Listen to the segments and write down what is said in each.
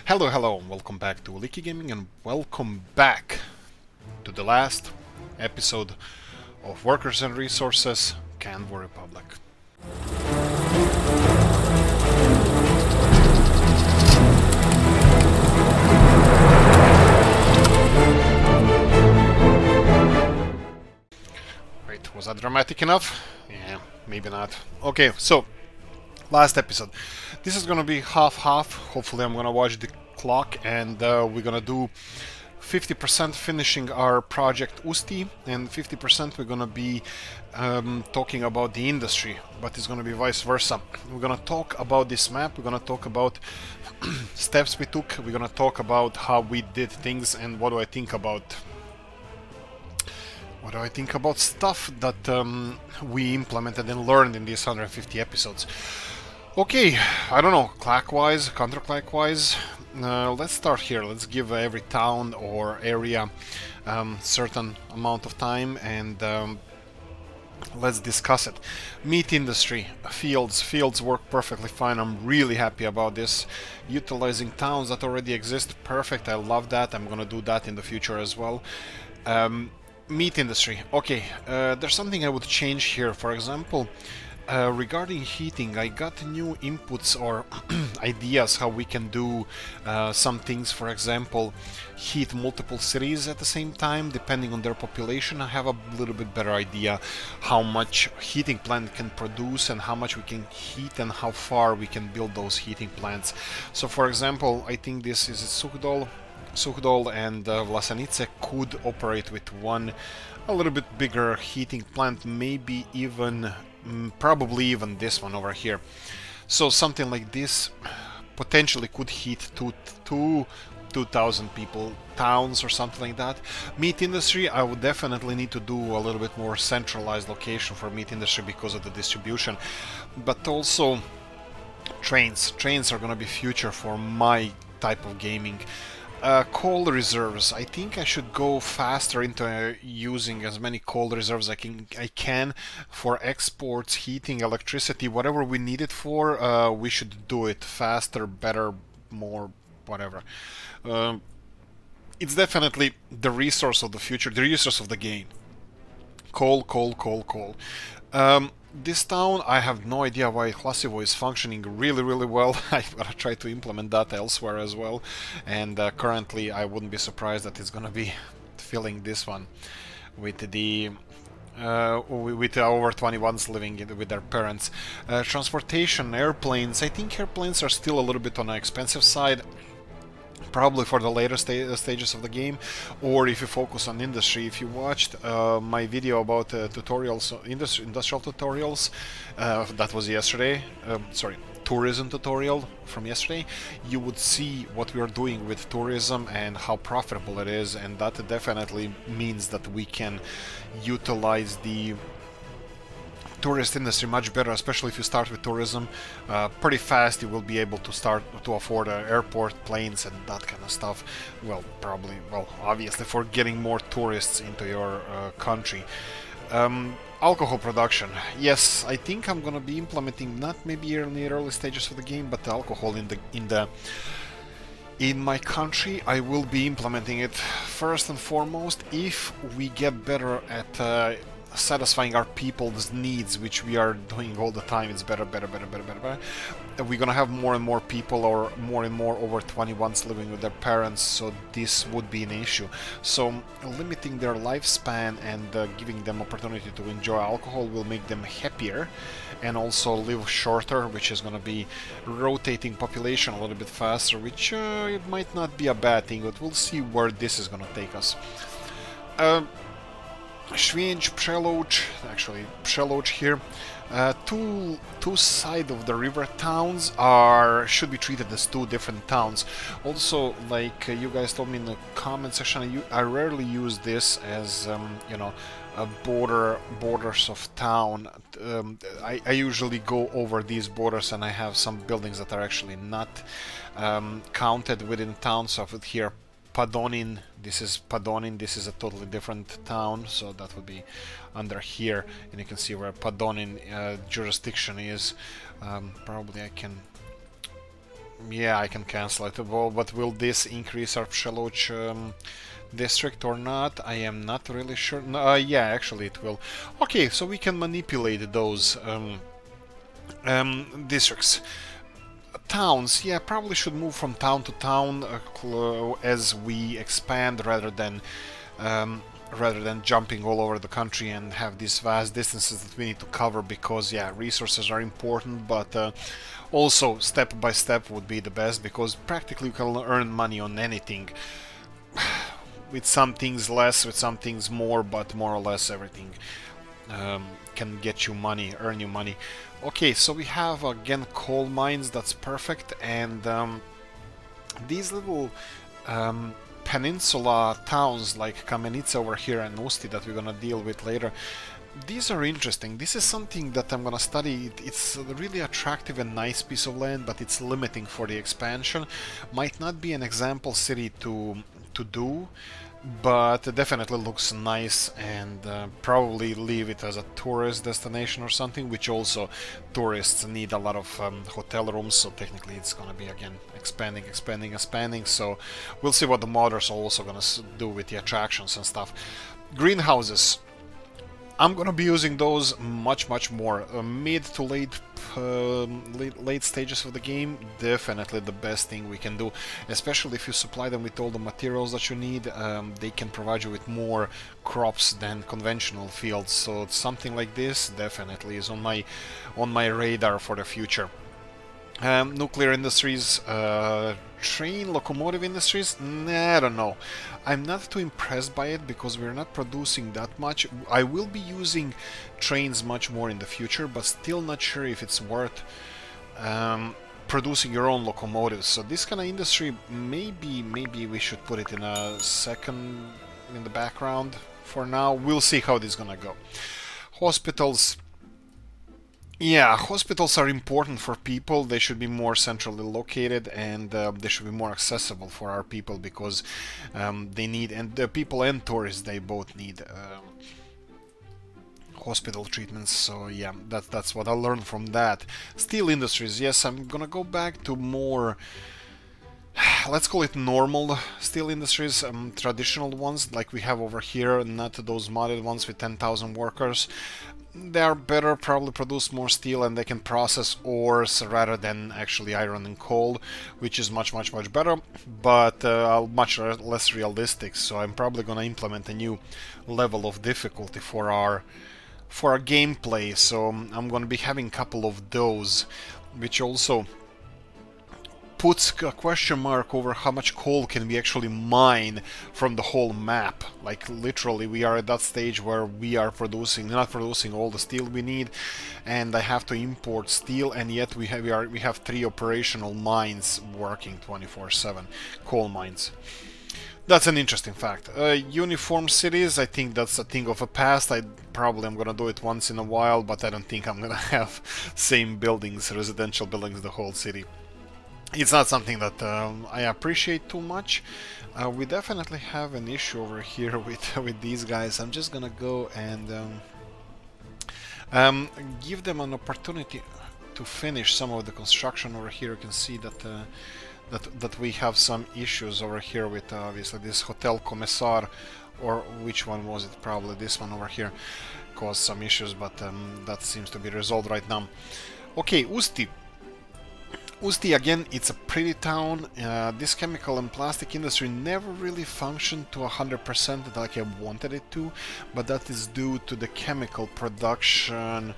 Hello, and welcome back to Oolykee Gaming, and welcome back to the last episode of Workers and Resources, Ceanwu Republic. Wait, was that dramatic enough? Yeah, maybe not. Okay, so last episode. This is gonna be half-half. Hopefully I'm gonna watch the clock, and we're gonna do 50% finishing our project Usti, and 50% we're gonna be talking about the industry, but it's gonna be vice versa. We're gonna talk about this map, we're gonna talk about steps we took, we're gonna talk about how we did things, and what do I think about stuff that we implemented and learned in these 150 episodes. Okay, I don't know, clockwise, counterclockwise. Let's start here. Let's give every town or area certain amount of time, and let's discuss it. Meat industry, fields work perfectly fine. I'm really happy about this. Utilizing towns that already exist, perfect. I love that. I'm gonna do that in the future as well. Meat industry. Okay, there's something I would change here. For example, regarding heating, I got new inputs or ideas how we can do some things. For example, heat multiple cities at the same time, depending on their population. I have a little bit better idea how much heating plant can produce and how much we can heat and how far we can build those heating plants. So, for example, I think this is Suchdol and Vlasenice could operate with one a little bit bigger heating plant, maybe even, probably even this one over here. So something like this potentially could heat 2,000 people towns or something like that. Meat industry, I would definitely need to do a little bit more centralized location for meat industry because of the distribution, but also trains are gonna be future for my type of gaming. Coal reserves. I think I should go faster into using as many coal reserves I can for exports, heating, electricity, whatever we need it for. We should do it faster, better, more, whatever. It's definitely the resource of the future, the resource of the game. Coal. This town, I have no idea why Hlasivo is functioning really well. I'm gonna try to implement that elsewhere as well, and currently I wouldn't be surprised that it's gonna be filling this one with the with over 21s living with their parents. Transportation, airplanes. I think airplanes are still a little bit on the expensive side, probably for the later stages of the game, or if you focus on industry. If you watched my video about tutorials, industrial tutorials, that was yesterday, tourism tutorial from yesterday, you would see what we are doing with tourism and how profitable it is, and that definitely means that we can utilize the tourist industry much better, especially if you start with tourism. Pretty fast you will be able to start to afford airport, planes, and that kind of stuff. Well, obviously for getting more tourists into your country. Alcohol production. Yes, I think I'm gonna be implementing, not maybe in the early stages of the game, but the alcohol in my country. I will be implementing it first and foremost. If we get better at satisfying our people's needs, which we are doing all the time, it's better. We're gonna have more and more people, or more and more over 21s living with their parents, so this would be an issue. So limiting their lifespan and giving them opportunity to enjoy alcohol will make them happier and also live shorter, which is gonna be rotating population a little bit faster, which it might not be a bad thing, but we'll see where this is gonna take us. Ceanwu, Pscheloch here. Two side of the river towns should be treated as two different towns. Also, like you guys told me in the comment section, I rarely use this as borders of town. I usually go over these borders, and I have some buildings that are actually not counted within town. So here, Padonin, this is a totally different town, so that would be under here, and you can see where Padonin jurisdiction is. Probably I can Yeah, I can cancel it. Well, but will this increase our Sheloch district or not? I am not really sure. No, yeah, actually it will. Okay, so we can manipulate those districts. Towns, yeah, probably should move from town to town as we expand rather than jumping all over the country and have these vast distances that we need to cover, because yeah, resources are important, but also step by step would be the best, because practically you can earn money on anything. With some things less, with some things more, but more or less everything can get you money, earn you money. Okay, so we have again coal mines, that's perfect, and these little peninsula towns like Kamenica over here and Usti that we're gonna deal with later, these are interesting. This is something that I'm gonna study. It's a really attractive and nice piece of land, but it's limiting for the expansion. Might not be an example city to do, but it definitely looks nice, and probably leave it as a tourist destination or something, which also tourists need a lot of hotel rooms, so technically it's gonna be again expanding, so we'll see what the modders are also gonna do with the attractions and stuff. Greenhouses, I'm gonna be using those much more. Mid to late stages of the game, definitely the best thing we can do. Especially if you supply them with all the materials that you need, they can provide you with more crops than conventional fields. So something like this definitely is on my radar for the future. Nuclear industries, train locomotive industries, nah, I don't know. I'm not too impressed by it because we're not producing that much. I will be using trains much more in the future, but still not sure if it's worth producing your own locomotives. So this kind of industry, maybe we should put it in a second in the background for now. We'll see how this is gonna go. Hospitals. Yeah, hospitals are important for people. They should be more centrally located, and they should be more accessible for our people, because they need, and the people and tourists, they both need hospital treatments. So yeah, that's what I learned from that. Steel industries. Yes, I'm gonna go back to more, let's call it normal steel industries, traditional ones like we have over here, not those modded ones with 10,000 workers. They are better, probably produce more steel, and they can process ores rather than actually iron and coal, which is much better, but much less realistic. So I'm probably gonna implement a new level of difficulty for our gameplay. So I'm gonna be having a couple of those, which also puts a question mark over how much coal can we actually mine from the whole map. Like literally we are at that stage where we are not producing all the steel we need, and I have to import steel, and yet we have 3 operational mines working 24/7, coal mines. That's an interesting fact. Uniform cities, I think that's a thing of the past. I probably am gonna do it once in a while, but I don't think I'm gonna have same buildings, residential buildings, the whole city. It's not something that I appreciate too much. We definitely have an issue over here with these guys. I'm just gonna go and give them an opportunity to finish some of the construction over here. You can see that that we have some issues over here with obviously this Hotel Commissar, or which one was it? Probably this one over here caused some issues, but that seems to be resolved right now. Okay, Usti. Usti, again, it's a pretty town. This chemical and plastic industry never really functioned to 100% like I wanted it to, but that is due to the chemical production.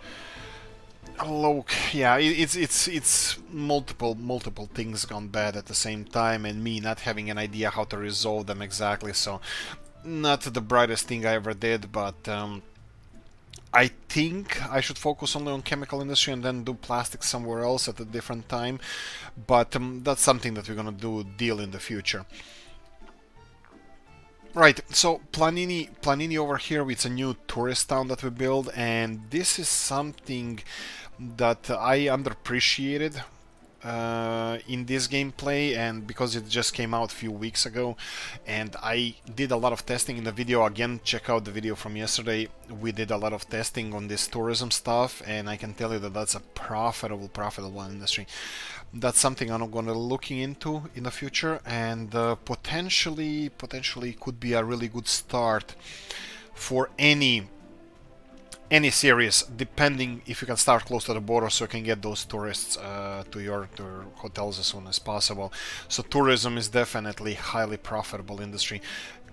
Look, yeah, it's multiple things gone bad at the same time, and me not having an idea how to resolve them exactly. So, not the brightest thing I ever did, but I think I should focus only on chemical industry and then do plastic somewhere else at a different time, but that's something that we're gonna deal in the future. Right, so Planini over here, it's a new tourist town that we build, and this is something that I underappreciated in this gameplay, and because it just came out a few weeks ago, and I did a lot of testing in the video. Again, check out the video from yesterday. We did a lot of testing on this tourism stuff, and I can tell you that that's a profitable industry. That's something I'm going to looking into in the future, and potentially could be a really good start for any series, depending if you can start close to the border so you can get those tourists to your hotels as soon as possible. So tourism is definitely highly profitable industry.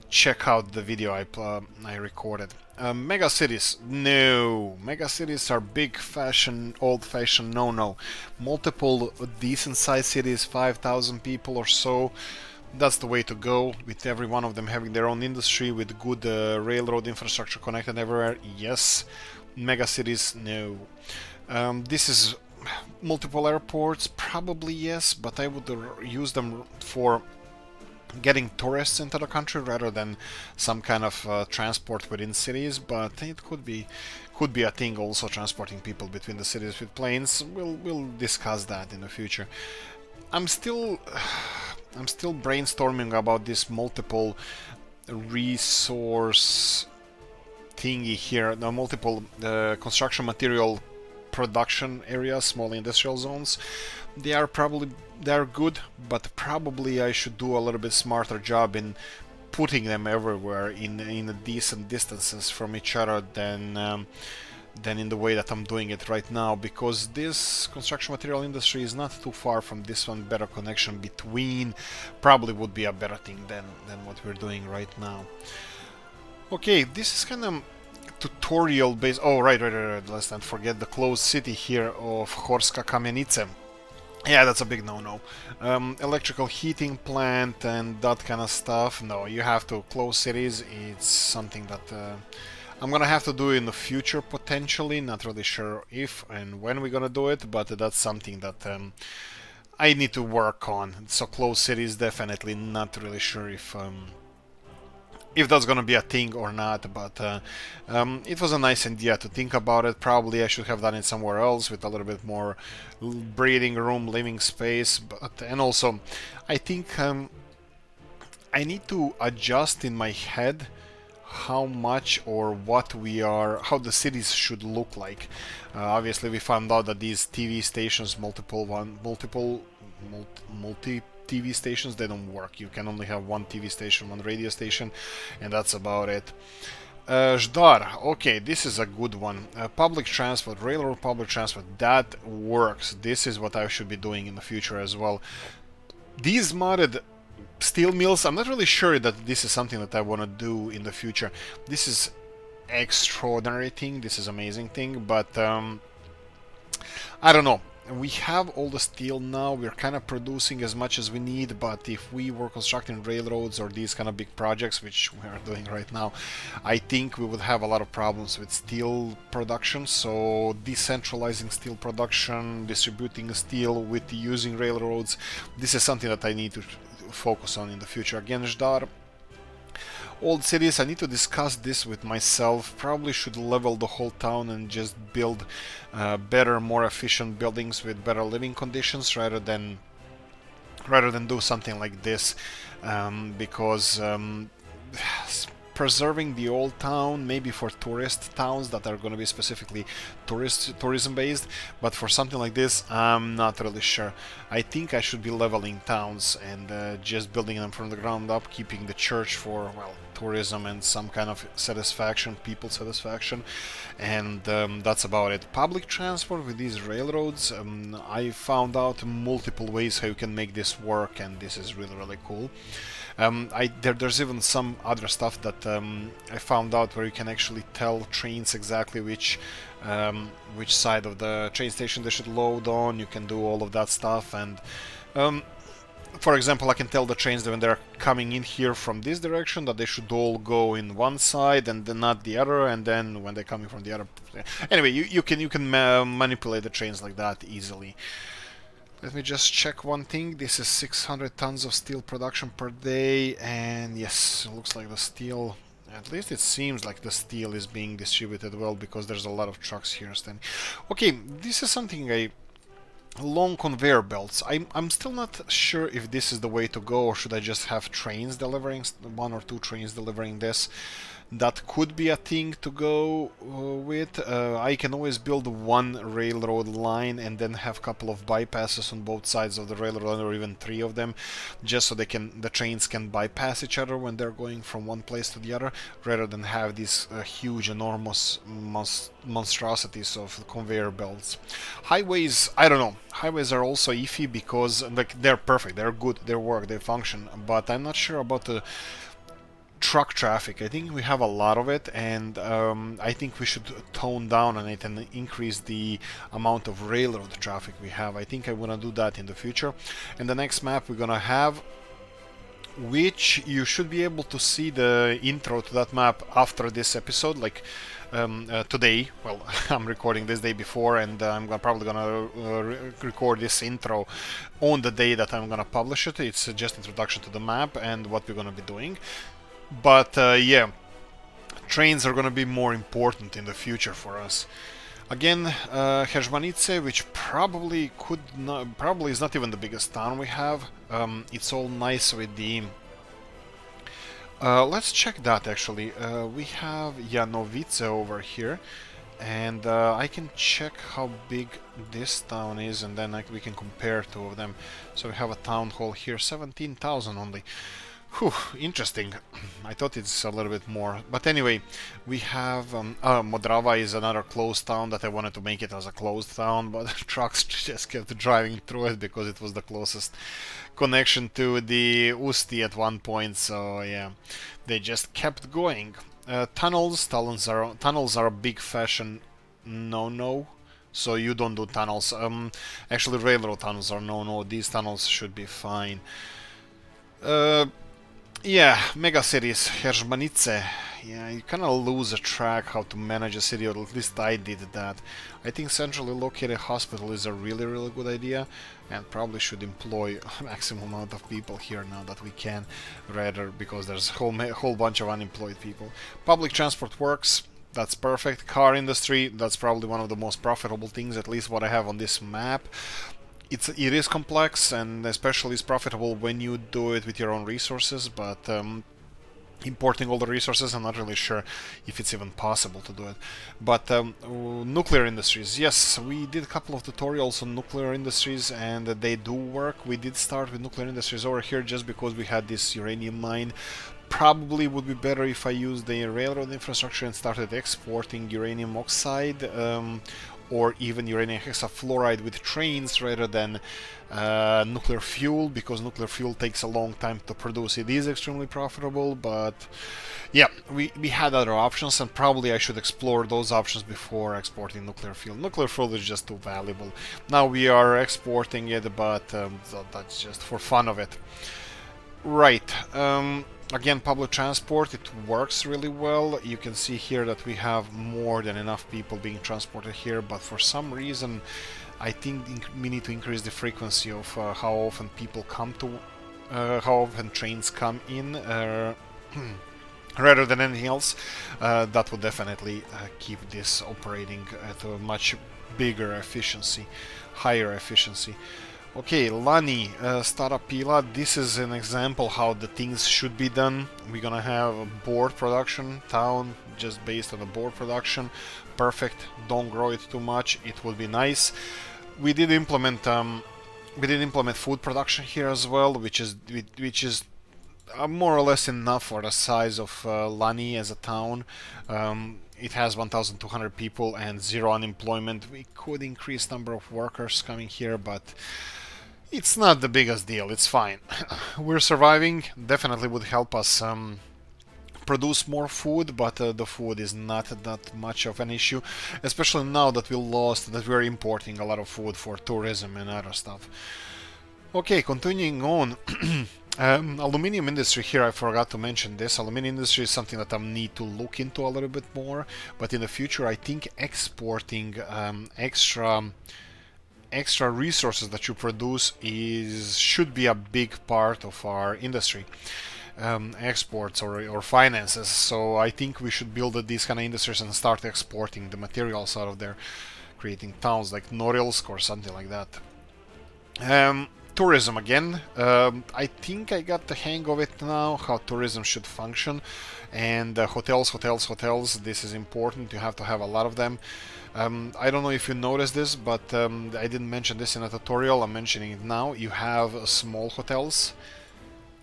Check out the video I recorded. Mega cities, no. Mega cities are big fashion, old-fashioned no-no. Multiple decent-sized cities, 5,000 people or so. That's the way to go, with every one of them having their own industry, with good railroad infrastructure connected everywhere. Yes. Mega cities, no. This is multiple airports, probably yes, but I would use them for getting tourists into the country rather than some kind of transport within cities. But it could be a thing also, transporting people between the cities with planes. We'll discuss that in the future. I'm still brainstorming about this multiple resource thingy here. The multiple construction material production areas, small industrial zones. They are good, but probably I should do a little bit smarter job in putting them everywhere in decent distances from each other than in the way that I'm doing it right now, because this construction material industry is not too far from this one. Better connection between probably would be a better thing than what we're doing right now. Okay, this is kind of tutorial based. Oh, right. Let's not forget the closed city here of Horska Kamenice. Yeah, that's a big no-no. Electrical heating plant and that kind of stuff. No, you have to close cities. It's something that I'm gonna have to do in the future potentially. Not really sure if and when we're gonna do it, but that's something that I need to work on. So closed cities, definitely not really sure if that's gonna be a thing or not, but it was a nice idea to think about it. Probably I should have done it somewhere else with a little bit more breathing room, living space, and also I think I need to adjust in my head how much or what how the cities should look like. Obviously we found out that these TV stations, multi TV stations, they don't work. You can only have one TV station, one radio station, and that's about it. Zdar, okay, this is a good one. Public transport, railroad public transport, that works. This is what I should be doing in the future as well. These modded steel mills, I'm not really sure that this is something that I want to do in the future. This is extraordinary thing, this is amazing thing, but I don't know. We have all the steel now, we're kind of producing as much as we need, but if we were constructing railroads or these kind of big projects, which we are doing right now, I think we would have a lot of problems with steel production. So decentralizing steel production, distributing steel with using railroads, this is something that I need to focus on in the future. Again, Zdar, old cities, I need to discuss this with myself. Probably should level the whole town and just build better, more efficient buildings with better living conditions rather than do something like this, because preserving the old town, maybe for tourist towns that are going to be specifically tourism based, but for something like this, I'm not really sure. I think I should be leveling towns and just building them from the ground up, keeping the church for, well, tourism and some kind of satisfaction, people satisfaction, and that's about it. Public transport with these railroads, I found out multiple ways how you can make this work, and this is really cool. There's even some other stuff that I found out where you can actually tell trains exactly which side of the train station they should load on. You can do all of that stuff, and for example, I can tell the trains that when they're coming in here from this direction that they should all go in one side and then not the other, and then when they're coming from the other. Anyway, you can manipulate the trains like that easily. Let me just check one thing. This is 600 tons of steel production per day, and yes, it looks like the steel, at least it seems like the steel is being distributed well, because there's a lot of trucks here standing. Okay, this is something long conveyor belts. I'm still not sure if this is the way to go, or should I just have trains delivering, one or two trains delivering this. That could be a thing to go with. I can always build one railroad line and then have a couple of bypasses on both sides of the railroad, or even three of them, just so the trains can bypass each other when they're going from one place to the other, rather than have these huge, enormous monstrosities of conveyor belts. Highways, I don't know. Highways are also iffy because like they're perfect, they're good, they work, they function, but I'm not sure about the truck traffic. I think we have a lot of it, and I think we should tone down on it and increase the amount of railroad traffic we have. I think I'm gonna do that in the future. And the next map we're gonna have, which you should be able to see the intro to that map after this episode, like today. Well, I'm recording this day before, and I'm probably gonna record this intro on the day that I'm gonna publish it. It's just introduction to the map and what we're gonna be doing. But yeah, trains are gonna be more important in the future for us. Again, Hejmanice, which probably is not even the biggest town we have. It's all nice with the. Let's check that actually. We have Janovice over here, and I can check how big this town is, and then we can compare two of them. So we have a town hall here, 17,000 only. Whew, interesting. I thought it's a little bit more. But anyway, we have Modrava is another closed town that I wanted to make it as a closed town, but trucks just kept driving through it because it was the closest connection to the Usti at one point. So yeah, they just kept going. Tunnels are a big fashion no. So you don't do tunnels. Actually, railroad tunnels are no. These tunnels should be fine. Yeah, mega cities, Hejmanice. Yeah, you kind of lose a track how to manage a city, or at least I did that. I think centrally located hospital is a really good idea, and probably should employ a maximum amount of people here now that we can, rather because there's a whole bunch of unemployed people. Public transport works. That's perfect. Car industry, that's probably one of the most profitable things, at least what I have on this map. It is complex, and especially is profitable when you do it with your own resources, but importing all the resources, I'm not really sure if it's even possible to do it. But nuclear industries, yes, we did a couple of tutorials on nuclear industries, and they do work. We did start with nuclear industries over here just because we had this uranium mine. Probably would be better if I used the railroad infrastructure and started exporting uranium oxide, or even uranium hexafluoride with trains rather than nuclear fuel, because nuclear fuel takes a long time to produce. It is extremely profitable, but yeah, we had other options, and probably I should explore those options before exporting nuclear fuel. Nuclear fuel is just too valuable. Now we are exporting it, but that's just for fun of it. Right. Again, public transport, it works really well. You can see here that we have more than enough people being transported here, but for some reason I think we need to increase the frequency of how often people come to, how often trains come in, rather than anything else. That would definitely keep this operating at a much bigger efficiency, higher efficiency. Okay, Lani, Startup Pila, this is an example how the things should be done. We're gonna have a board production town just based on the board production. Perfect, don't grow it too much, it would be nice. We did implement food production here as well, which is more or less enough for the size of Lani as a town. It has 1,200 people and zero unemployment. We could increase number of workers coming here, but it's not the biggest deal, it's fine. We're surviving, definitely would help us produce more food, but the food is not that much of an issue, especially now that we're importing a lot of food for tourism and other stuff. Okay, continuing on. Aluminium industry here, I forgot to mention this. Aluminium industry is something that I need to look into a little bit more, but in the future I think exporting extra resources that you produce should be a big part of our industry, exports or finances. So I think we should build these kind of industries and start exporting the materials out of there, creating towns like Norilsk or something like that. Tourism again. I think I got the hang of it now, how tourism should function. And hotels, hotels, hotels. This is important. You have to have a lot of them. I don't know if you noticed this, but I didn't mention this in a tutorial. I'm mentioning it now. You have small hotels.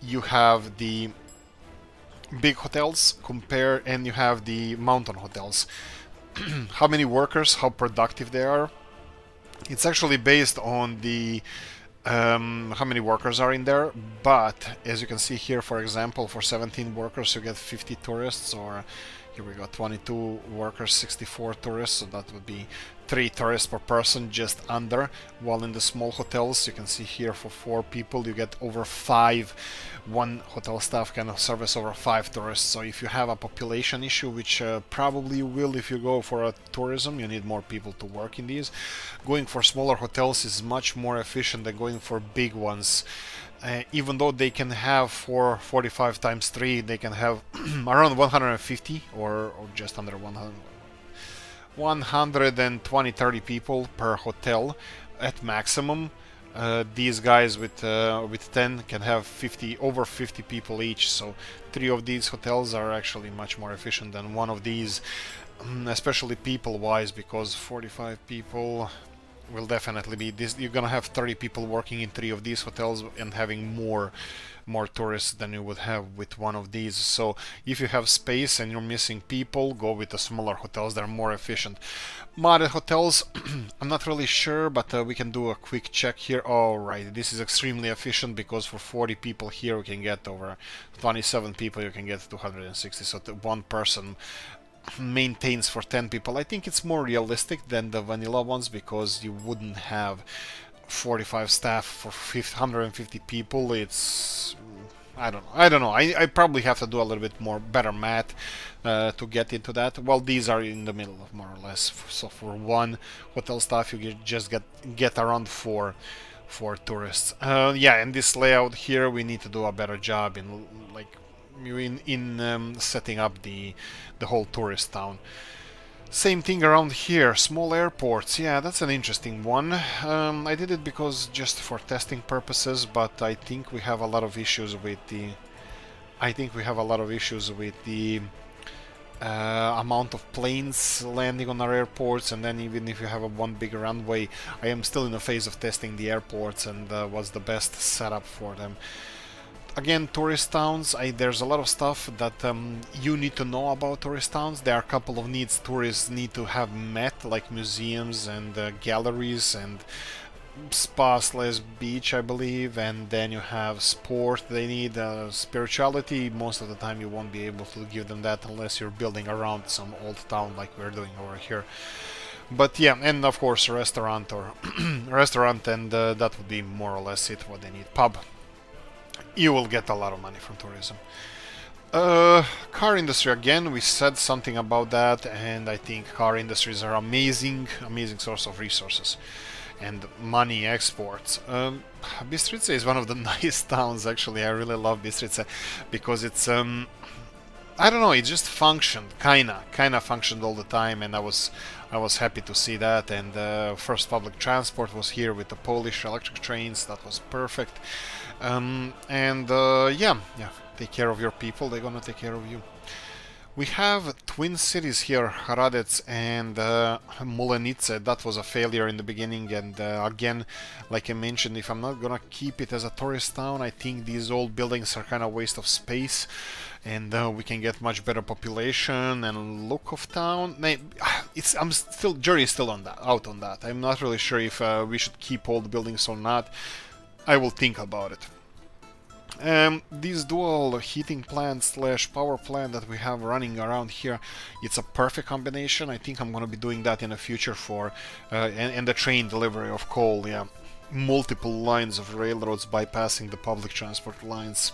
You have the big hotels and you have the mountain hotels. How many workers, how productive they are. It's actually based on the how many workers are in there, but as you can see here, for example, for 17 workers you get 50 tourists, or here we got 22 workers, 64 tourists, so that would be 3 tourists per person, just under. While in the small hotels, you can see here for 4 people you get over 5. One hotel staff can service over 5 tourists. So if you have a population issue, which probably you will if you go for a tourism, you need more people to work in these. Going for smaller hotels is much more efficient than going for big ones. Even though they can have 45 times 3, they can have around 150 or just under 100, 120-30 people per hotel at maximum. These guys with 10 can have over 50 people each, so 3 of these hotels are actually much more efficient than one of these, especially people-wise, because 45 people will definitely be this. You're gonna have 30 people working in 3 of these hotels and having more tourists than you would have with one of these. So if you have space and you're missing people, go with the smaller hotels. They're more efficient. Modded hotels, I'm not really sure, but we can do a quick check here. Alright, this is extremely efficient because for 40 people here we can get over 27 people, you can get 260, so one person maintains for 10 people. I think it's more realistic than the vanilla ones because you wouldn't have 45 staff for 150 people. It's I don't know. I probably have to do a little bit more better math to get into that. Well, these are in the middle of more or less. So for one hotel staff, you just get around four tourists. Yeah, and this layout here, we need to do a better job in setting up the whole tourist town. Same thing around here, small airports. Yeah, that's an interesting one. I did it because just for testing purposes, but I think we have a lot of issues with the amount of planes landing on our airports, and then even if you have one big runway, I am still in the phase of testing the airports and what's the best setup for them. Again, tourist towns, there's a lot of stuff that you need to know about tourist towns. There are a couple of needs tourists need to have met, like museums and galleries and spa/beach, I believe, and then you have sport. They need spirituality. Most of the time you won't be able to give them that unless you're building around some old town like we're doing over here. But yeah, and of course restaurant or restaurant, and that would be more or less it, what they need. Pub. You will get a lot of money from tourism. Car industry, again, we said something about that, and I think car industries are amazing source of resources and money exports. Bistrica is one of the nice towns, actually. I really love Bistrica because it's I don't know, it just functioned, kinda functioned all the time, and I was happy to see that. And first public transport was here with the Polish electric trains. That was perfect. Yeah, take care of your people, they're gonna take care of you. We have twin cities here, Hradec and Mulenice. That was a failure in the beginning, and again, like I mentioned, if I'm not gonna keep it as a tourist town, I think these old buildings are kind of waste of space, and we can get much better population and look of town. Jury is still out on that. I'm not really sure if we should keep all the buildings or not. I will think about it. This dual heating plant / power plant that we have running around here, it's a perfect combination. I think I'm going to be doing that in the future for and the train delivery of coal. Yeah, multiple lines of railroads bypassing the public transport lines.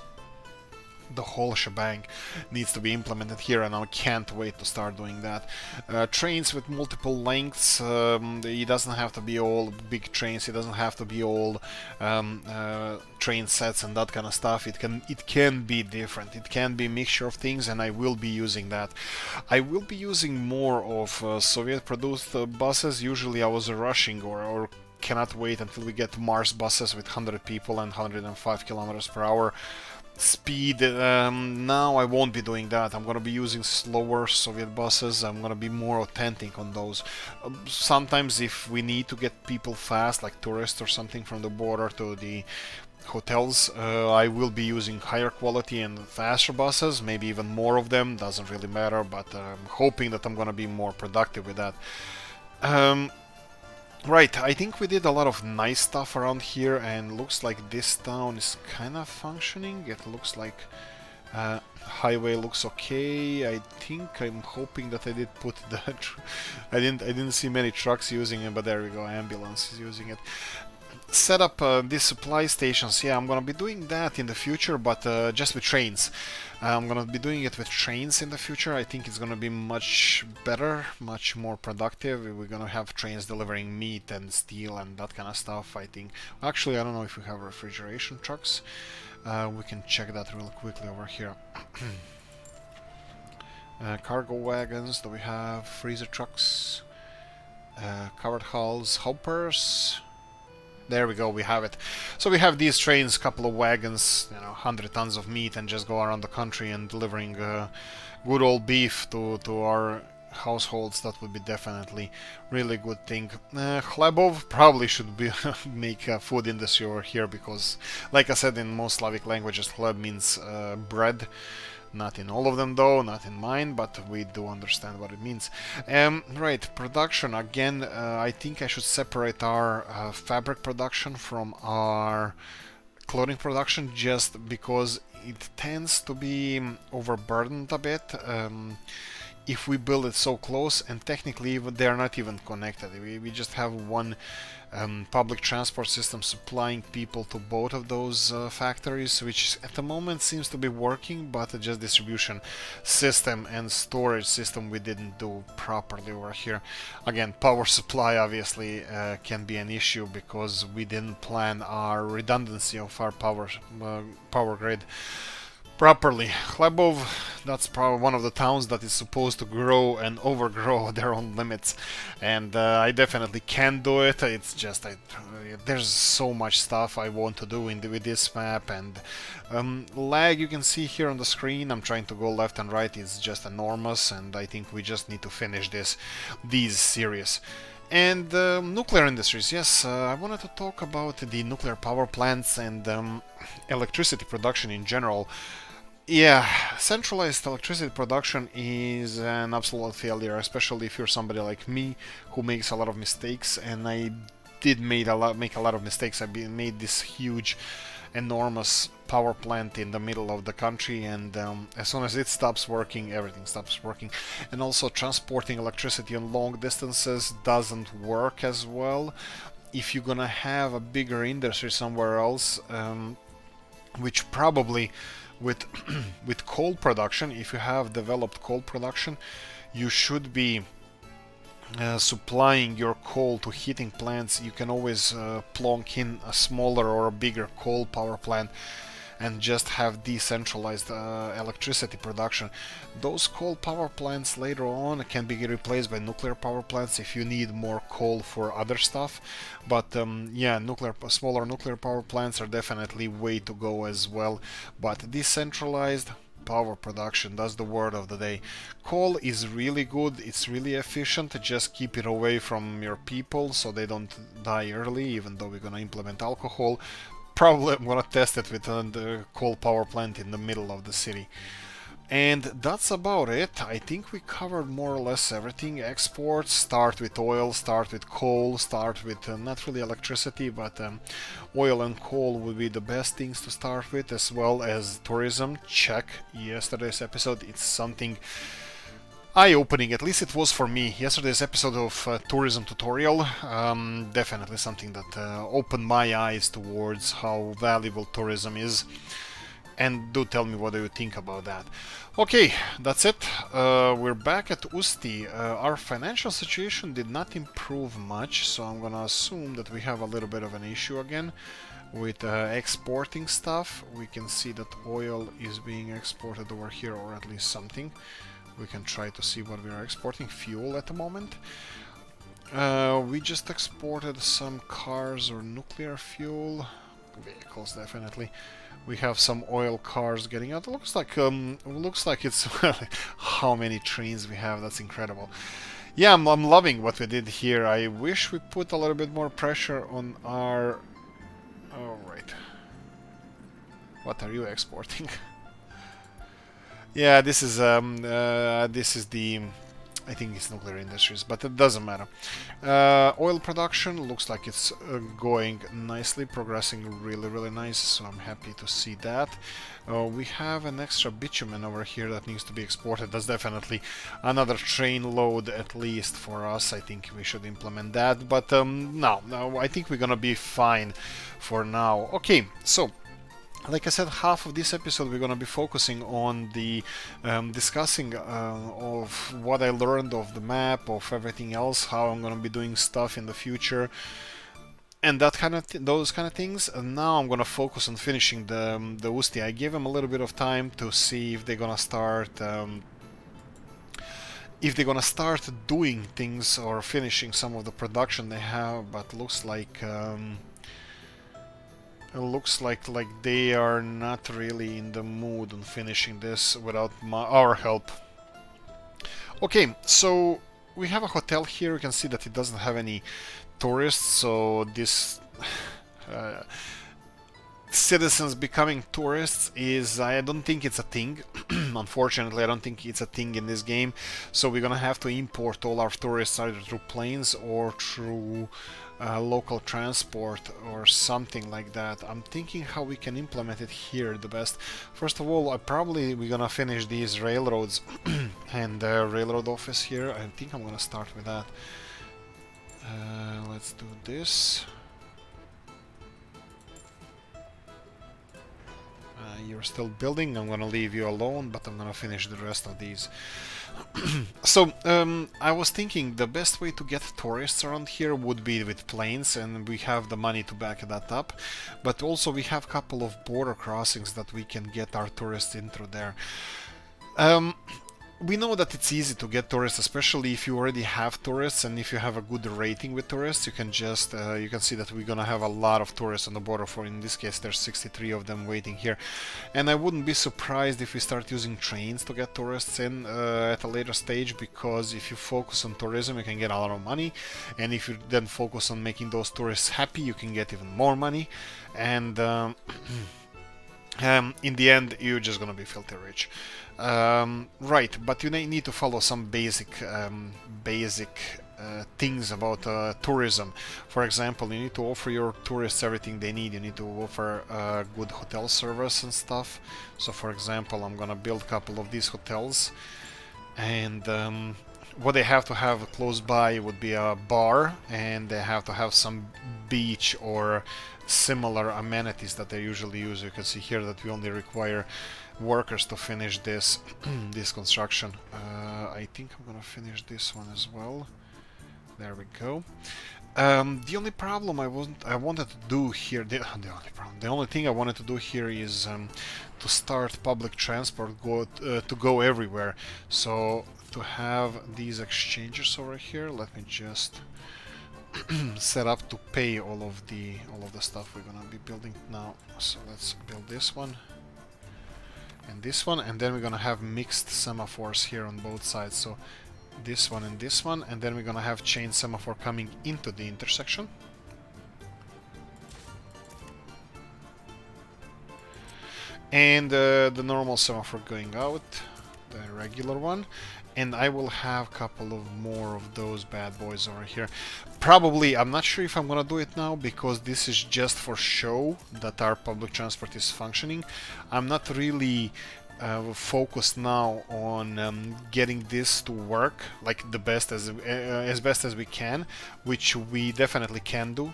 The whole shebang needs to be implemented here, and I can't wait to start doing that. Trains with multiple lengths. It doesn't have to be all big trains. It doesn't have to be all train sets and that kind of stuff. It can be different. It can be a mixture of things, and I will be using that. I will be using more of Soviet-produced buses. Usually, I was rushing or cannot wait until we get Mars buses with 100 people and 105 kilometers per hour speed. Now I won't be doing that. I'm gonna be using slower Soviet buses. I'm gonna be more authentic on those. Sometimes if we need to get people fast, like tourists or something, from the border to the hotels, I will be using higher quality and faster buses, maybe even more of them, doesn't really matter, but I'm hoping that I'm gonna be more productive with that. Right, I think we did a lot of nice stuff around here, and looks like this town is kind of functioning. It looks like highway looks okay. I'm hoping that I did put the I didn't see many trucks using it, but there we go, ambulance is using it. Set up these supply stations. Yeah, I'm gonna be doing that in the future, but just with trains. I'm gonna be doing it with trains in the future. I think it's gonna be much better, much more productive. We're gonna have trains delivering meat and steel and that kind of stuff, I think. Actually, I don't know if we have refrigeration trucks. We can check that real quickly over here. Cargo wagons, do we have freezer trucks? Covered hulls, hoppers. There we go, we have it. So we have these trains, couple of wagons, 100 tons of meat, and just go around the country and delivering good old beef to our households. That would be definitely really good thing. Chlebov probably should be make a food industry over here, because, like I said, in most Slavic languages, chleb means bread. Not in all of them though, not in mine, but we do understand what it means. Right, production. Again, I think I should separate our fabric production from our clothing production, just because it tends to be overburdened a bit. If we build it so close, and technically they are not even connected. We just have one public transport system supplying people to both of those factories, which at the moment seems to be working, but just distribution system and storage system we didn't do properly over here. Again, power supply obviously can be an issue, because we didn't plan our redundancy of our power grid properly. Chlebov, that's probably one of the towns that is supposed to grow and overgrow their own limits, and I definitely can do it. It's just there's so much stuff I want to do with this map, and lag you can see here on the screen. I'm trying to go left and right, it's just enormous, and I think we just need to finish these series. And nuclear industries, yes, I wanted to talk about the nuclear power plants and electricity production in general. Yeah, centralized electricity production is an absolute failure, especially if you're somebody like me who makes a lot of mistakes, and I did make a lot of mistakes. I made this huge, enormous power plant in the middle of the country, and as soon as it stops working, everything stops working. And also transporting electricity on long distances doesn't work as well. If you're gonna have a bigger industry somewhere else, which probably with with coal production, if you have developed coal production, you should be supplying your coal to heating plants. You can always plonk in a smaller or a bigger coal power plant and just have decentralized electricity production. Those coal power plants later on can be replaced by nuclear power plants if you need more coal for other stuff. But yeah, smaller nuclear power plants are definitely way to go as well. But decentralized power production, that's the word of the day. Coal is really good, it's really efficient. Just keep it away from your people so they don't die early, even though we're gonna implement alcohol. Probably I'm gonna test it with the coal power plant in the middle of the city. And that's about it. I think we covered more or less everything. Exports, start with oil, start with coal, start with not really electricity, but oil and coal would be the best things to start with, as well as tourism. Check yesterday's episode. It's something eye-opening, at least it was for me. Yesterday's episode of tourism tutorial, definitely something that opened my eyes towards how valuable tourism is. And do tell me what do you think about that. Okay, that's it. We're back at Usti. Our financial situation did not improve much, so I'm gonna assume that we have a little bit of an issue again with exporting stuff. We can see that oil is being exported over here, or at least something. We can try to see what we are exporting. Fuel at the moment. We just exported some cars or nuclear fuel vehicles, definitely. We have some oil cars getting out. It looks like it's how many trains we have. That's incredible. Yeah, I'm loving what we did here. I wish we put a little bit more pressure on our. All right. What are you exporting? Yeah, this is the. I think it's nuclear industries, but it doesn't matter. Oil production looks like it's going nicely, progressing really nice, so I'm happy to see that. We have an extra bitumen over here that needs to be exported. That's definitely another train load at least for us. I think we should implement that, but no, I think we're gonna be fine for now. Okay, so like I said, half of this episode we're going to be focusing on the discussing of what I learned of the map, of everything else, how I'm going to be doing stuff in the future, and that kind of those kind of things. And now I'm going to focus on finishing the Usti. I gave them a little bit of time to see if they're going to start doing things or finishing some of the production they have, but looks like. It looks like they are not really in the mood on finishing this without our help. Okay, so we have a hotel here. You can see that it doesn't have any tourists, so this citizens becoming tourists is, I don't think it's a thing. Unfortunately, I don't think it's a thing in this game, so we're gonna have to import all our tourists either through planes or through local transport or something like that. I'm thinking how we can implement it here the best. First of all, we're gonna finish these railroads and the railroad office here. I think I'm gonna start with that. Let's do this. You're still building. I'm gonna leave you alone, but I'm gonna finish the rest of these. So I was thinking the best way to get tourists around here would be with planes, and we have the money to back that up, but also we have a couple of border crossings that we can get our tourists in through there. We know that it's easy to get tourists, especially if you already have tourists, and if you have a good rating with tourists, you can just you can see that we're gonna have a lot of tourists on the border. For in this case, there's 63 of them waiting here, and I wouldn't be surprised if we start using trains to get tourists in at a later stage, because if you focus on tourism, you can get a lot of money, and if you then focus on making those tourists happy, you can get even more money, and in the end, you're just gonna be filthy rich. Right, but you need to follow some basic things about tourism. For example, you need to offer your tourists everything they need. You need to offer good hotel service and stuff. So, for example, I'm gonna build a couple of these hotels, and what they have to have close by would be a bar, and they have to have some beach or similar amenities that they usually use. You can see here that we only require workers to finish this this construction. I think I'm gonna finish this one as well. There we go. The only problem I wanted to do here, the only thing I wanted to do here is to start public transport to go everywhere. So to have these exchanges over here, let me just set up to pay all of the stuff we're gonna be building now. So let's build this one and this one, and then we're gonna have mixed semaphores here on both sides. So this one, and then we're gonna have chain semaphore coming into the intersection. And the normal semaphore going out, the regular one. And I will have a couple of more of those bad boys over here. Probably, I'm not sure if I'm gonna do it now, because this is just for show that our public transport is functioning. I'm not really focused now on getting this to work like the best as best as we can, which we definitely can do.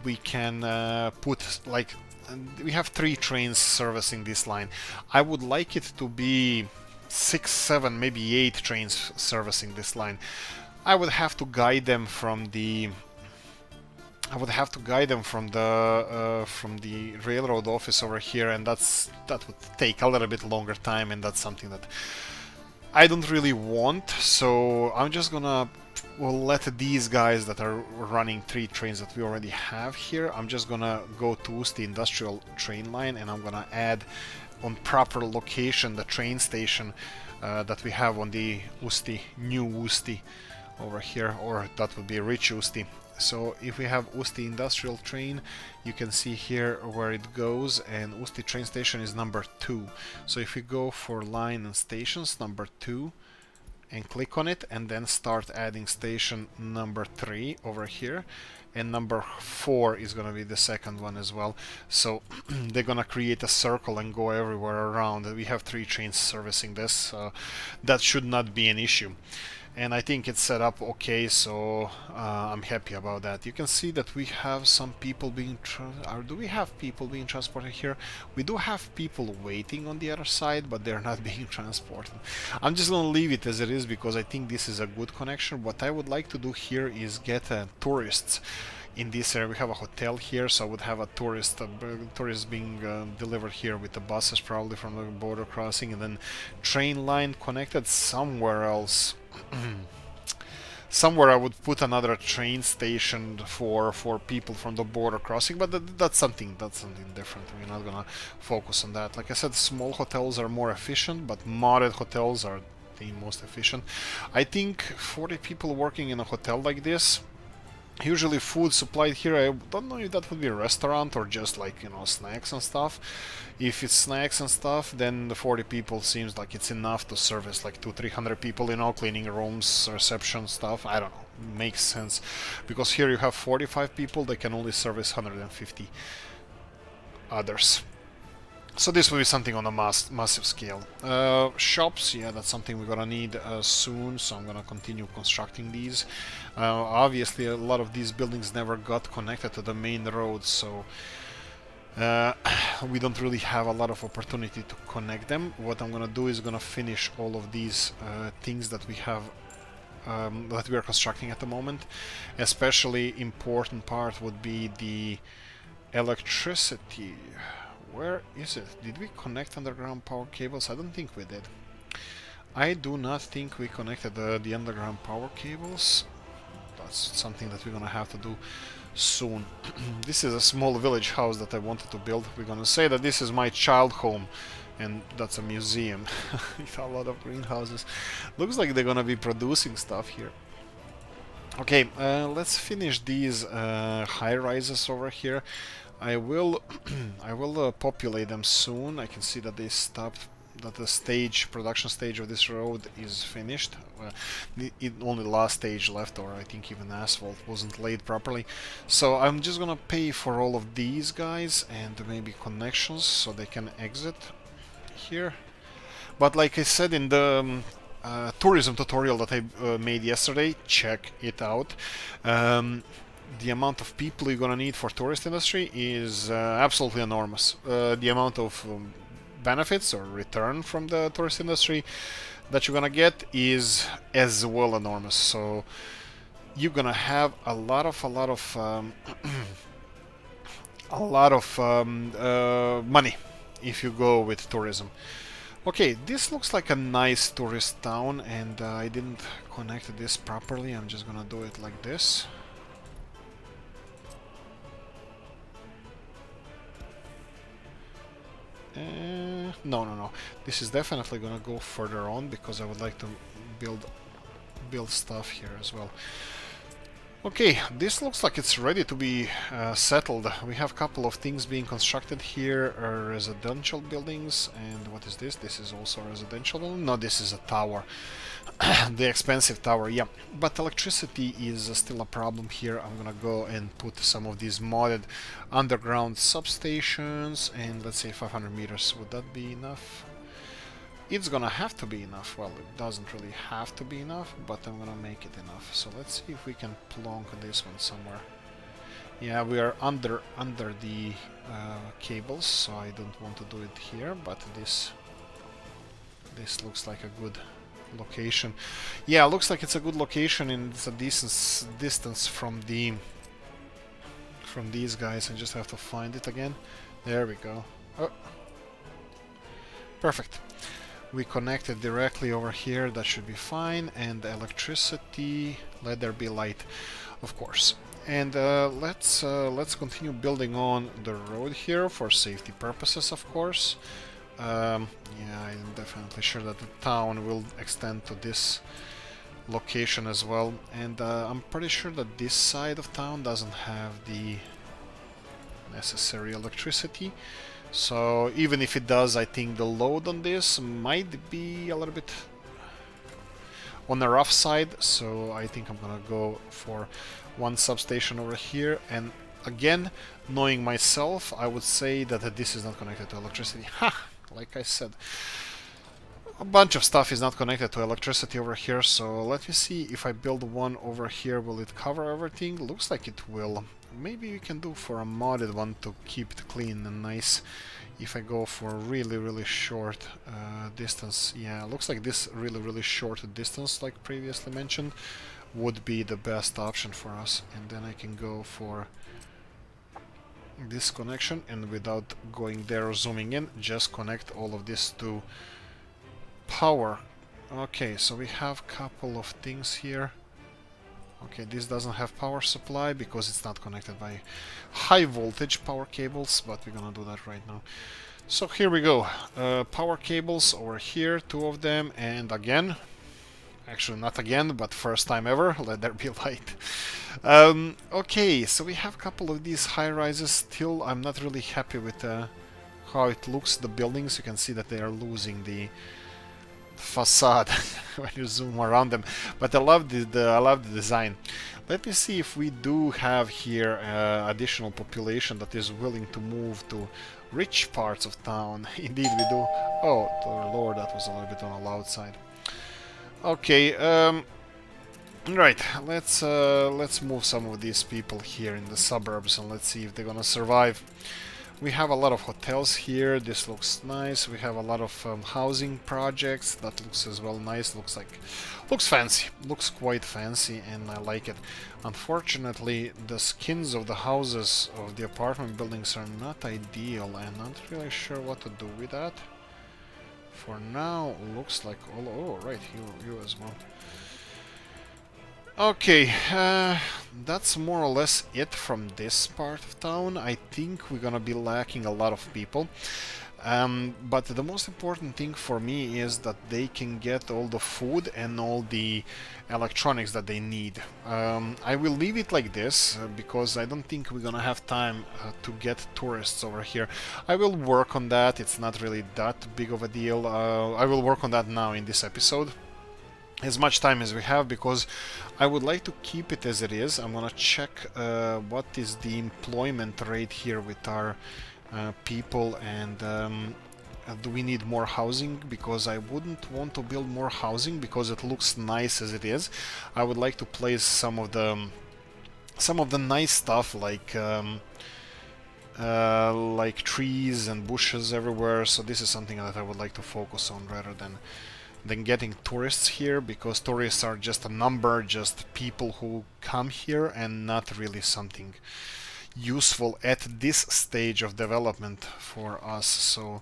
We can put like we have 3 trains servicing this line. I would like it to be 6, 7, maybe 8 trains servicing this line. I would have to guide them from the railroad office over here, and that would take a little bit longer time, and that's something that I don't really want, so I'm just gonna let these guys that are running 3 trains that we already have here, I'm just gonna go to the industrial train line, and I'm gonna add on proper location the train station that we have on the new Usti over here, or that would be Rich Usti. So if we have Usti industrial train, you can see here where it goes, and Usti train station is number 2. So if we go for line and stations, number 2, and click on it, and then start adding station number 3 over here, and number 4 is gonna be the second one as well. So they're gonna create a circle and go everywhere around. We have 3 trains servicing this. That should not be an issue, and I think it's set up okay, so I'm happy about that. You can see that we have some people being do we have people being transported here? We do have people waiting on the other side, but they're not being transported. I'm just gonna leave it as it is because I think this is a good connection. What I would like to do here is get tourists in this area. We have a hotel here, so I would have a tourists being delivered here with the buses, probably from the border crossing, and then train line connected somewhere else. Somewhere I would put another train station for people from the border crossing, but that's something different. We're not gonna focus on that. Like I said, small hotels are more efficient, but modded hotels are the most efficient. I think 40 people working in a hotel like this, usually food supplied here, I don't know if that would be a restaurant or just like, you know, snacks and stuff. If it's snacks and stuff, then the 40 people seems like it's enough to service like 200-300 people, you know, cleaning rooms, reception stuff. I don't know, makes sense, because here you have 45 people, they can only service 150 others. So this will be something on a massive scale. Shops, yeah, that's something we're gonna need soon, so I'm gonna continue constructing these. Obviously, a lot of these buildings never got connected to the main road, so we don't really have a lot of opportunity to connect them. What I'm gonna do is gonna finish all of these things that we have that we are constructing at the moment. Especially important part would be the electricity. Where is it? Did we connect underground power cables? I don't think we did. I do not think we connected the underground power cables. That's something that we're gonna have to do soon. This is a small village house that I wanted to build. We're gonna say that this is my child home, and that's a museum. With a lot of greenhouses. Looks like they're gonna be producing stuff here. Okay, let's finish these high rises over here. I will populate them soon. I can see that they stopped, that the production stage of this road is finished. It only last stage left, or I think even asphalt wasn't laid properly. So I'm just gonna pay for all of these guys and maybe connections so they can exit here. But like I said in the tourism tutorial that I made yesterday, check it out. The amount of people you're gonna need for tourist industry is absolutely enormous. The amount of benefits or return from the tourist industry that you're gonna get is as well enormous. So you're gonna have a lot of money if you go with tourism. Okay, this looks like a nice tourist town, and I didn't connect this properly. I'm just gonna do it like this. No. This is definitely gonna go further on because I would like to build stuff here as well. Okay, this looks like it's ready to be settled. We have a couple of things being constructed here, residential buildings, and what is this? This is also a residential building? No, this is a tower. The expensive tower, yeah. But electricity is still a problem here. I'm gonna go and put some of these modded underground substations, and let's say 500 meters. Would that be enough? It's gonna have to be enough. Well, it doesn't really have to be enough, but I'm gonna make it enough. So let's see if we can plonk this one somewhere. Yeah, we are under the cables, so I don't want to do it here, but this looks like a good location. Yeah, looks like it's a good location, and it's a decent distance from these guys. I just have to find it again. There we go. Oh. Perfect. we connect it directly over here. That should be fine. And electricity, let there be light, of course. And let's continue building on the road here for safety purposes, of course. Yeah, I'm definitely sure that the town will extend to this location as well. And I'm pretty sure that this side of town doesn't have the necessary electricity. So even if it does, I think the load on this might be a little bit on the rough side. So I think I'm gonna go for one substation over here. And again, knowing myself, I would say that this is not connected to electricity. Ha! Like I said, a bunch of stuff is not connected to electricity over here. So let me see if I build one over here, will it cover everything? Looks like it will. Maybe we can do for a modded one to keep it clean and nice. If I go for a really short distance, yeah, looks like this really short distance, like previously mentioned, would be the best option for us. And then I can go for this connection, and without going there or zooming in, just connect all of this to power. Okay, so we have a couple of things here. Okay, this doesn't have power supply because it's not connected by high voltage power cables, but we're gonna do that right now. So here we go. Power cables over here, 2 of them, and again, actually not again, but first time ever, let there be light. Okay, so we have a couple of these high rises. Still, I'm not really happy with how it looks, the buildings. You can see that they are losing the facade when you zoom around them, but I love the design. Let me see if we do have here additional population that is willing to move to rich parts of town. Indeed we do. Oh Lord, that was a little bit on the loud side. Okay, right, let's move some of these people here in the suburbs and let's see if they're gonna survive. We have a lot of hotels here. This looks nice. We have a lot of housing projects. That looks as well nice. Looks fancy. Looks quite fancy, and I like it. Unfortunately, the skins of the houses of the apartment buildings are not ideal. I'm not really sure what to do with that. For now, looks like oh right, you as well. Okay, that's more or less it from this part of town. I think we're gonna be lacking a lot of people. But the most important thing for me is that they can get all the food and all the electronics that they need. I will leave it like this because I don't think we're gonna have time to get tourists over here. I will work on that. It's not really that big of a deal. I will work on that now in this episode, as much time as we have, because I would like to keep it as it is. I'm gonna check what is the employment rate here with our people, and do we need more housing, because I wouldn't want to build more housing because it looks nice as it is. I would like to place some of the nice stuff like trees and bushes everywhere. So this is something that I would like to focus on rather than getting tourists here, because tourists are just a number, just people who come here and not really something useful at this stage of development for us. So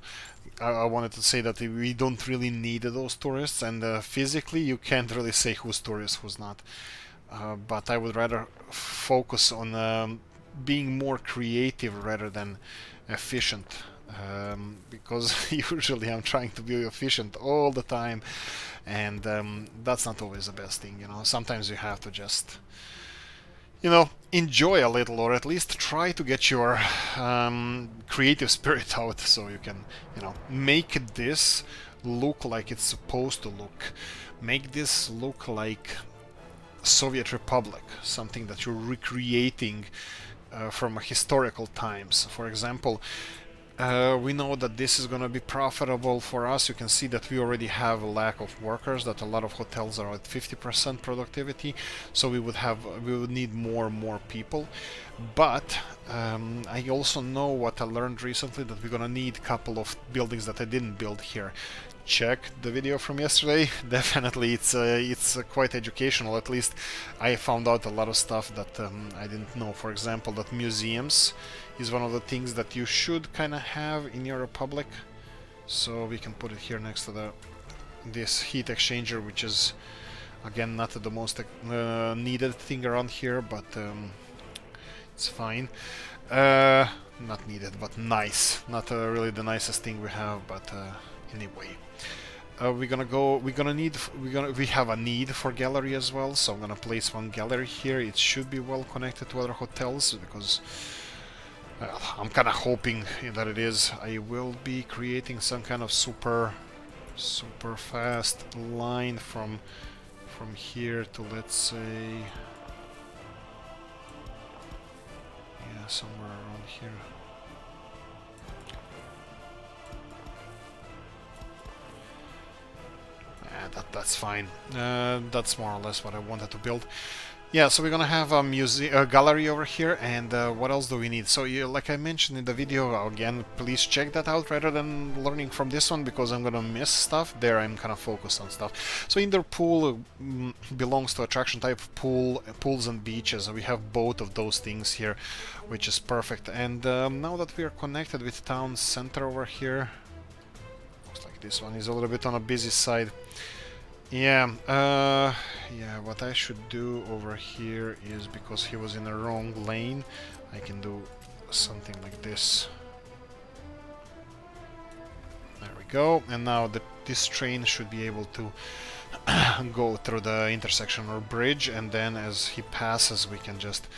I wanted to say that we don't really need those tourists, and physically you can't really say who's tourist, who's not. But I would rather focus on being more creative rather than efficient. Because usually I'm trying to be efficient all the time, and that's not always the best thing, you know. Sometimes you have to just, you know, enjoy a little, or at least try to get your creative spirit out, so you can, you know, make this look like it's supposed to look. Make this look like Soviet Republic, something that you're recreating from historical times. For example, we know that this is going to be profitable for us. You can see that we already have a lack of workers, that a lot of hotels are at 50% productivity, so we would need more and more people. But I also know what I learned recently, that we're going to need a couple of buildings that I didn't build here. Check the video from yesterday. Definitely it's quite educational. At least I found out a lot of stuff that I didn't know. For example, that museums is one of the things that you should kind of have in your republic. So we can put it here next to the this heat exchanger, which is again not the most needed thing around here, but it's fine. Not needed, but nice. Not really the nicest thing we have, but anyway. We have a need for gallery as well, so I'm gonna place one gallery here. It should be well connected to other hotels because I'm kind of hoping that it is. I will be creating some kind of super fast line from here to, let's say, yeah, somewhere around here. That's fine. That's more or less what I wanted to build. Yeah, so we're gonna have a gallery over here, and what else do we need? So, like I mentioned in the video, again, please check that out rather than learning from this one, because I'm gonna miss stuff. There, I'm kind of focused on stuff. So, indoor pool belongs to attraction type pools and beaches. We have both of those things here, which is perfect. And now that we are connected with town center over here, looks like this one is a little bit on a busy side. Yeah, yeah, what I should do over here is, because he was in the wrong lane, I can do something like this. There we go, and now this train should be able to go through the intersection or bridge, and then as he passes we can just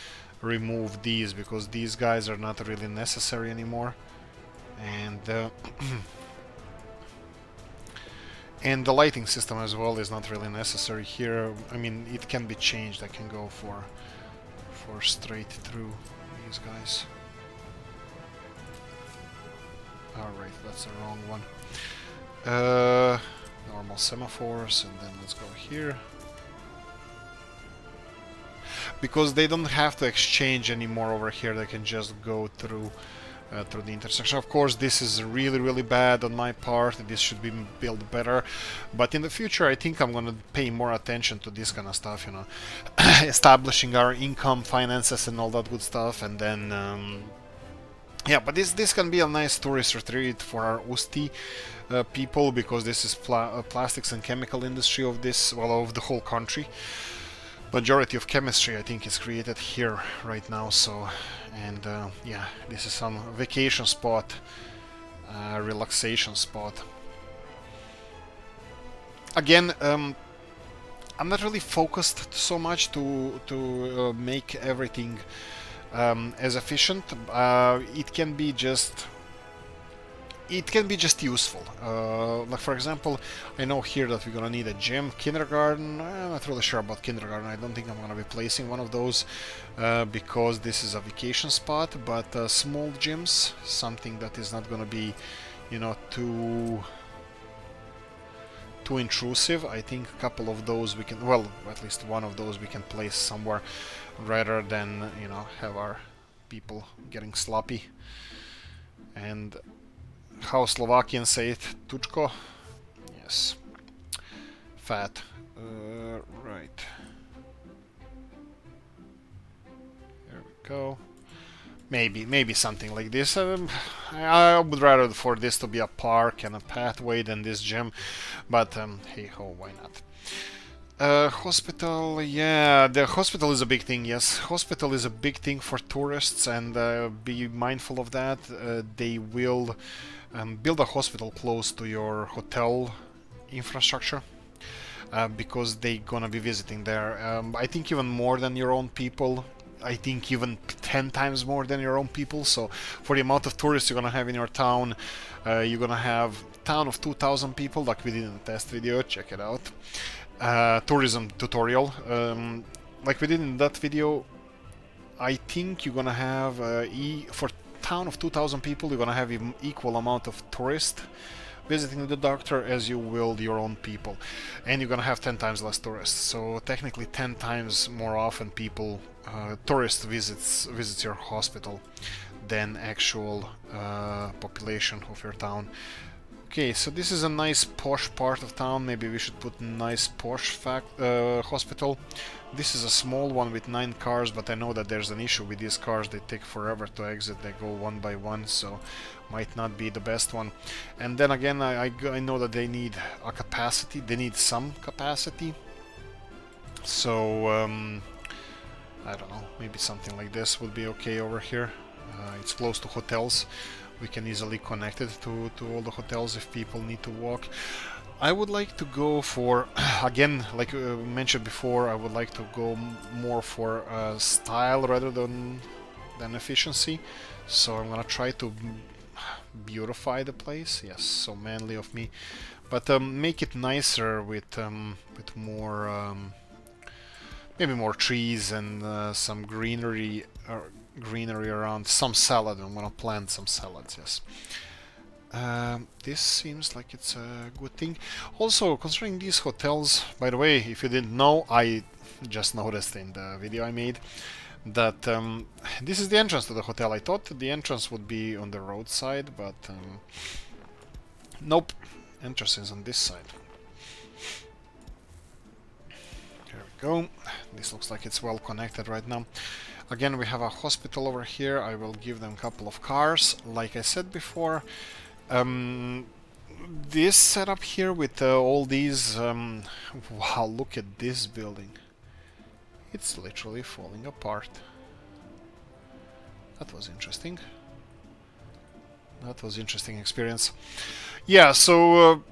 remove these, because these guys are not really necessary anymore. And and the lighting system as well is not really necessary here. I mean, it can be changed. I can go for straight through these guys. Alright, that's the wrong one. Normal semaphores, and then let's go here. Because they don't have to exchange anymore over here, they can just go through the intersection. Of course, this is really bad on my part. This should be built better, but in the future I think I'm gonna pay more attention to this kind of stuff, you know, establishing our income, finances and all that good stuff. And then yeah, but this can be a nice tourist retreat for our Usti people, because this is plastics and chemical industry of this, well, of the whole country. Majority of chemistry, I think, is created here right now. So, and yeah, this is some vacation spot, relaxation spot. Again, I'm not really focused so much to make everything as efficient. It can be just useful. Like, for example, I know here that we're gonna need a gym, kindergarten. I'm not really sure about kindergarten. I don't think I'm gonna be placing one of those because this is a vacation spot. But small gyms, something that is not gonna be, you know, too intrusive. I think a couple of those we can, well, at least one of those we can place somewhere, rather than, you know, have our people getting sloppy. And how Slovakians say it, tučko? Yes. Fat. Right. There we go. Maybe something like this. I would rather for this to be a park and a pathway than this gym, but hey ho, why not? Hospital, yeah, the hospital is a big thing, yes. Hospital is a big thing for tourists, and be mindful of that. They will build a hospital close to your hotel infrastructure, because they're gonna be visiting there. I think even more than your own people. I think even 10 times more than your own people. So for the amount of tourists you're gonna have in your town, you're gonna have a town of 2,000 people, like we did in the test video. Check it out. Tourism tutorial. Like we did in that video, I think you're gonna have for town of 2,000 people, you're gonna have an equal amount of tourists visiting the doctor as you will your own people, and you're gonna have 10 times less tourists. So technically 10 times more often people, tourist visits your hospital than actual population of your town. Okay, so this is a nice posh part of town. Maybe we should put nice posh hospital. This is a small one with 9 cars, but I know that there's an issue with these cars. They take forever to exit. They go one by one, so might not be the best one. And then again, I know that they need a capacity. They need some capacity. So I don't know. Maybe something like this would be okay over here. It's close to hotels. We can easily connect it to all the hotels if people need to walk. I would like to go for, again, like mentioned before, I would like to go more for style rather than efficiency. So I'm gonna try to beautify the place. Yes, so manly of me, but make it nicer with more, maybe more trees and some greenery around. Some salad. I'm gonna plant some salads. Yes. This seems like it's a good thing. Also, considering these hotels, by the way, if you didn't know, I just noticed in the video I made that this is the entrance to the hotel. I thought the entrance would be on the roadside, but nope, entrance is on this side. Here we go. This looks like it's well connected right now. Again, we have a hospital over here. I will give them a couple of cars. Like I said before, this setup here with all these... wow, look at this building. It's literally falling apart. That was interesting. That was interesting experience. Yeah, so...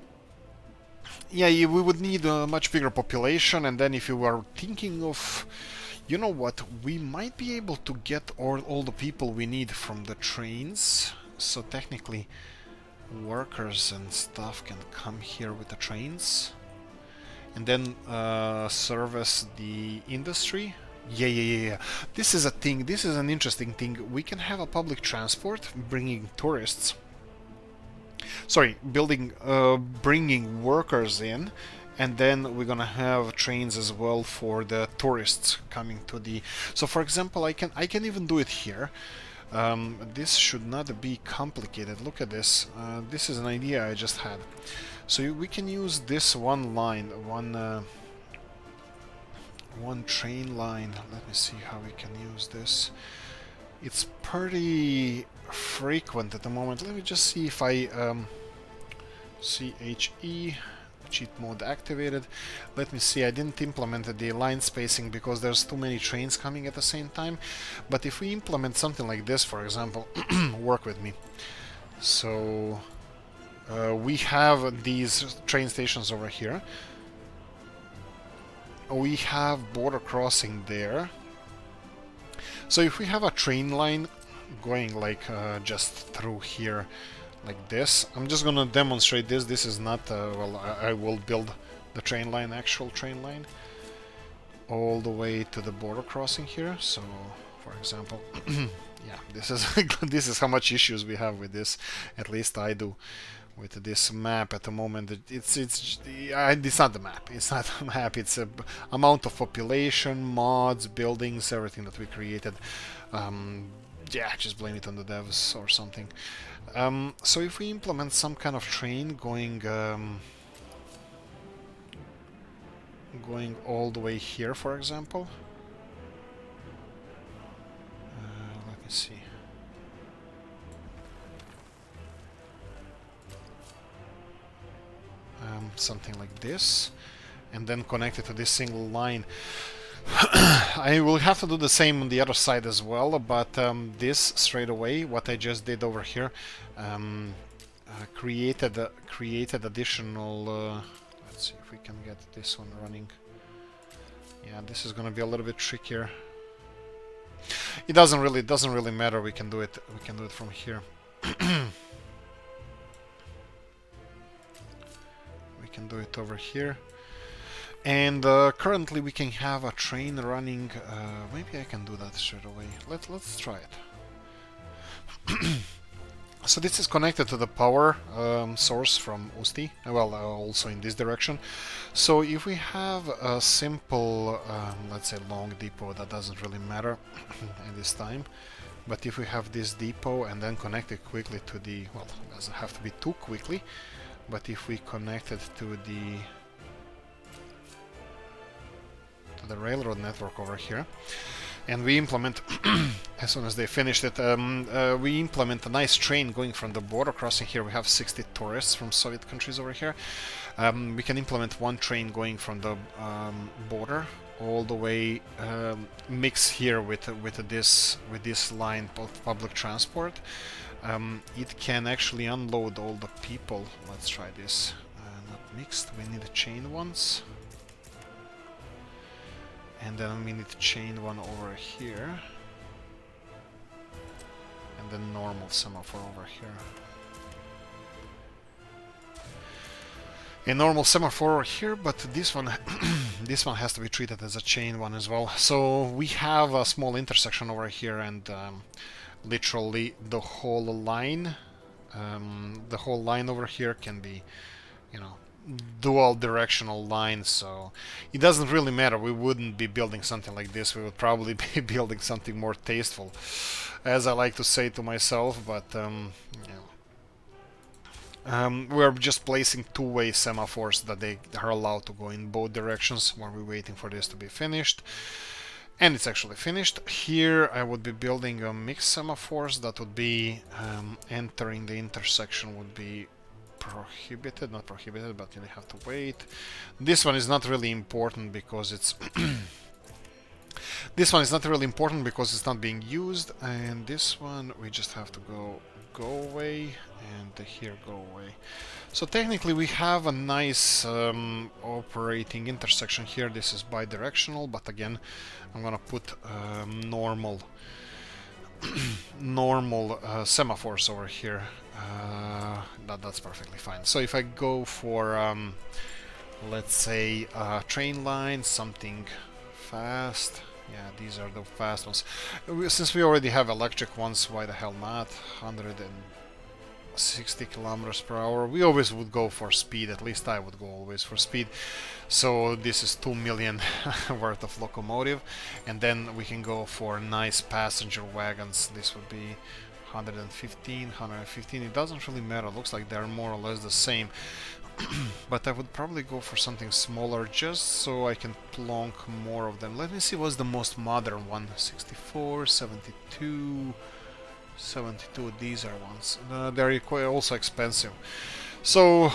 yeah, we would need a much bigger population, and then if you are thinking of... You know what, we might be able to get all the people we need from the trains, so technically workers and stuff can come here with the trains, and then service the industry. Yeah. This is a thing, this is an interesting thing. We can have a public transport bringing tourists. Sorry, bringing workers in. And then we're gonna have trains as well for the tourists coming to the... So for example, I can even do it here. This should not be complicated. Look at this. This is an idea I just had. So we can use this one line, one train line. Let me see how we can use this. It's pretty frequent at the moment. Let me just see if I CHE cheat mode activated. Let me see, I didn't implement the line spacing because there's too many trains coming at the same time, but if we implement something like this, for example, work with me. So we have these train stations over here. We have border crossing there. So if we have a train line going like just through here like this. I'm just gonna demonstrate this. This is not, well, I will build the train line, actual train line, all the way to the border crossing here. So, for example, yeah, this is this is how much issues we have with this. At least I do with this map at the moment. It's not the map. It's not a map. It's a amount of population, mods, buildings, everything that we created. Yeah, just blame it on the devs or something. So if we implement some kind of train going all the way here, for example, let me see. Something like this, and then connect it to this single line. I will have to do the same on the other side as well, but this straight away, what I just did over here, created additional. Let's see if we can get this one running. Yeah, this is gonna be a little bit trickier. It doesn't really matter. We can do it. We can do it from here. We can do it over here. And currently we can have a train running. Maybe I can do that straight away. Let's try it. So this is connected to the power source from Usti. Well, also in this direction. So if we have a simple, let's say, long depot, that doesn't really matter at this time. But if we have this depot and then connect it quickly to the, well, it doesn't have to be too quickly. But if we connect it to the railroad network over here, and we implement, as soon as they finished it, we implement a nice train going from the border crossing here. We have 60 tourists from Soviet countries over here. We can implement one train going from the border all the way, mix here with this line of public transport. It can actually unload all the people. Let's try this. Not mixed. We need a chain ones. And then we need to chain one over here. And then normal semaphore over here. A normal semaphore over here, but this one this one has to be treated as a chain one as well. So we have a small intersection over here, and literally the whole line over here can be, you know, dual directional lines, so it doesn't really matter. We wouldn't be building something like this. We would probably be building something more tasteful, as I like to say to myself, but we're just placing two-way semaphores that they are allowed to go in both directions while we're waiting for this to be finished. And it's actually finished. Here I would be building a mixed semaphores that would be entering the intersection would be prohibited, not prohibited, but you have to wait. This one is not really important because it's this one is not really important because it's not being used, and this one we just have to go away, and here go away. So technically we have a nice operating intersection here. This is bi-directional, but again I'm gonna put normal semaphores over here. That's perfectly fine. So if I go for let's say train line, something fast. Yeah, these are the fast ones. Since we already have electric ones, why the hell not? 160 kilometers per hour. We always would go for speed. At least I would go always for speed. So this is 2 million worth of locomotive, and then we can go for nice passenger wagons. This would be 115. It doesn't really matter. Looks like they're more or less the same. But I would probably go for something smaller just so I can plonk more of them. Let me see what's the most modern one. 64, 72, 72. These are ones. They're also expensive. So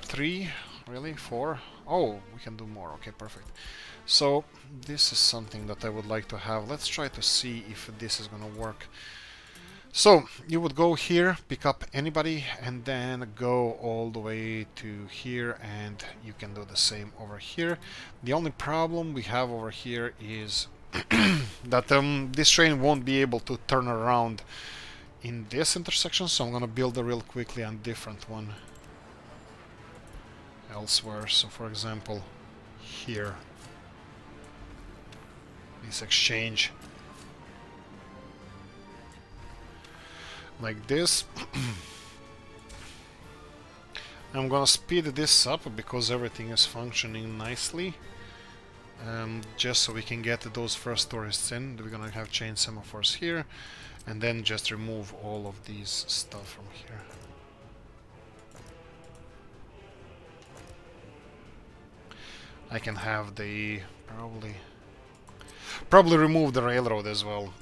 3, really? 4? Oh, we can do more. Okay, perfect. So this is something that I would like to have. Let's try to see if this is gonna work. So you would go here, pick up anybody, and then go all the way to here, and you can do the same over here. The only problem we have over here is that this train won't be able to turn around in this intersection, so I'm gonna build it real quickly on a different one elsewhere. So for example here, this exchange like this. I'm gonna speed this up because everything is functioning nicely, just so we can get those first tourists in. We're gonna have chain semaphores here, and then just remove all of these stuff from here. I can have the probably remove the railroad as well.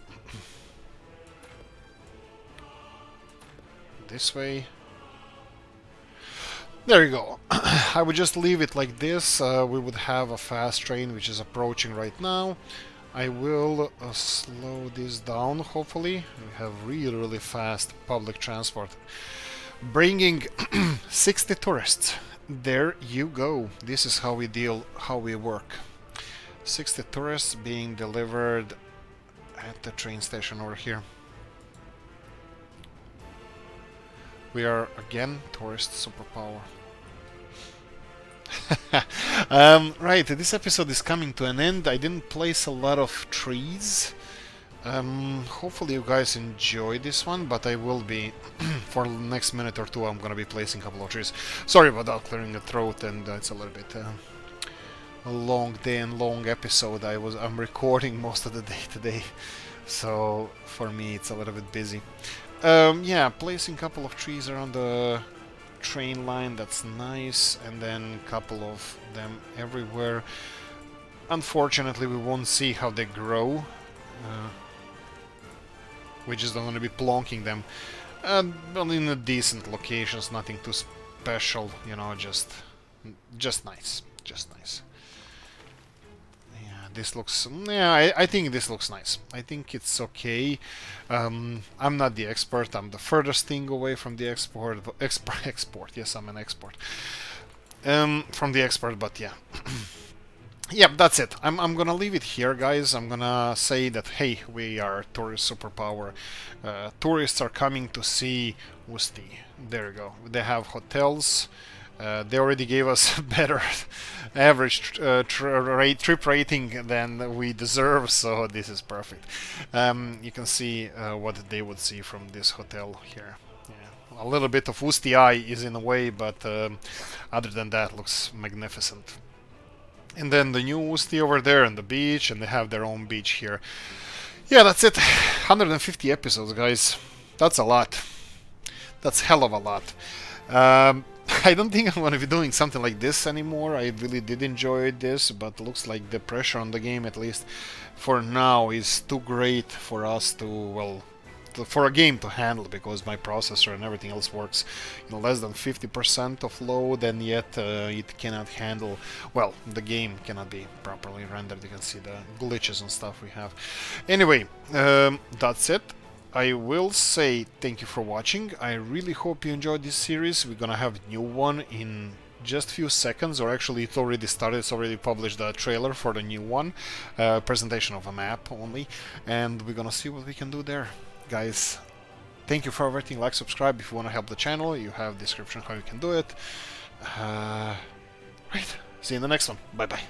This way. There you go. I would just leave it like this. We would have a fast train which is approaching right now. I will slow this down, hopefully. We have really fast public transport. Bringing 60 tourists. There you go. This is how we work. 60 tourists being delivered at the train station over here. We are again tourist superpower. Right, this episode is coming to an end. I didn't place a lot of trees. Hopefully you guys enjoy this one, but I will be for the next minute or two I'm gonna be placing a couple of trees. Sorry about that, clearing the throat, and it's a little bit a long day and long episode. I'm recording most of the day today, so for me it's a little bit busy. Yeah, placing a couple of trees around the train line, that's nice, and then a couple of them everywhere. Unfortunately, we won't see how they grow. We're just going to be plonking them well, in a decent locations, nothing too special, you know, just nice, just nice. Yeah, this looks, yeah, I think this looks nice. I think it's okay. I'm not the expert. I'm the furthest thing away from the export. Yes, I'm an export. From the expert, but yeah. Yep, that's it. I'm gonna leave it here, guys. I'm gonna say that, hey, we are tourist superpower. Tourists are coming to see Usti. There you go. They have hotels. They already gave us a better average trip rating than we deserve, so this is perfect. You can see what they would see from this hotel here. Yeah. A little bit of Usti eye is in the way, but other than that, looks magnificent. And then the new Usti over there and the beach, and they have their own beach here. Yeah, that's it. 150 episodes, guys. That's a lot. That's hell of a lot. I don't think I'm going to be doing something like this anymore. I really did enjoy this, but looks like the pressure on the game, at least for now, is too great for us to, well, for a game to handle, because my processor and everything else works in less than 50% of load, and yet it cannot handle, well, the game cannot be properly rendered. You can see the glitches and stuff we have. Anyway, that's it. I will say thank you for watching. I really hope you enjoyed this series. We're gonna have a new one in just a few seconds, or actually it already started. It's already published the trailer for the new one, presentation of a map only, and we're gonna see what we can do there. Guys, thank you for everything. Like, subscribe if you want to help the channel. You have description how you can do it. Right, see you in the next one. Bye bye.